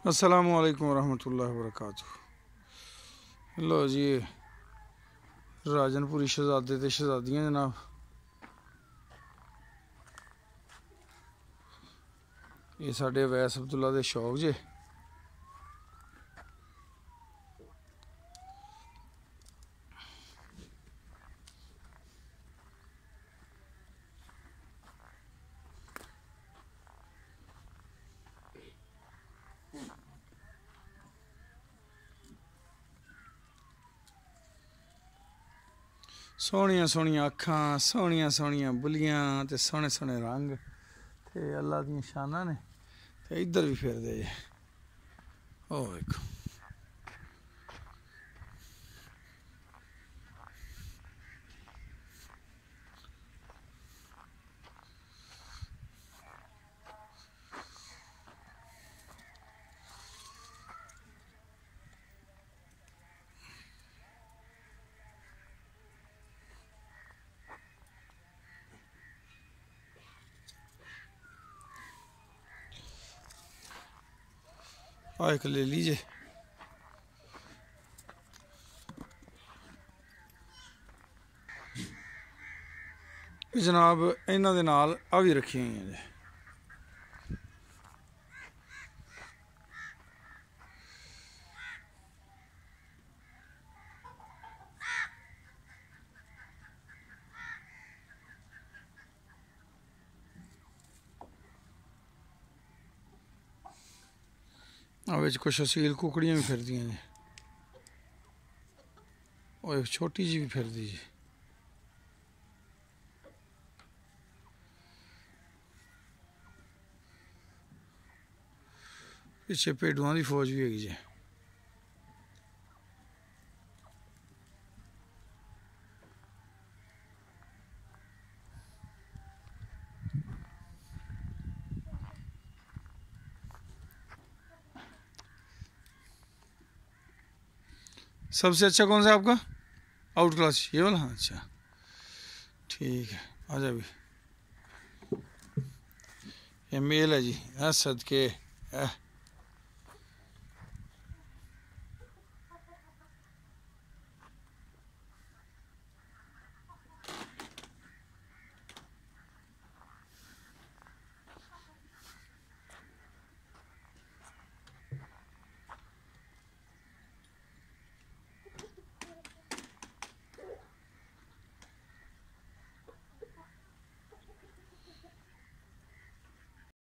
अस्सलामु अलैकुम रहमतुल्लाहि व बरकातुहू। लो जी, राजनपुरी शहजादे ते शहजादियाँ जनाब, ये साढ़े अवैस अब्दुल्ला दे शौक जे। सोहनिया सोहनिया अखां, सोहनिया सोहनिया बुलियां ते सोहने सोहने रंग ते अल्लाह दियां शानां ने। ते इधर भी फिरदे जे, ओ वेखो। आ एक ले लीजिए। जनाब इन्हां दे नाल आ भी रखी हुई जे। कुछ असील कुकड़ियां भी फिरदियां ने, और एक छोटी जी भी फिरदी जी। पिछे भेडुआं की फौज भी हैगी जी। सबसे अच्छा कौन सा है आपका? आउट क्लास ये वाला? हाँ अच्छा ठीक है, आजा भी। ये मेल है जी, सदके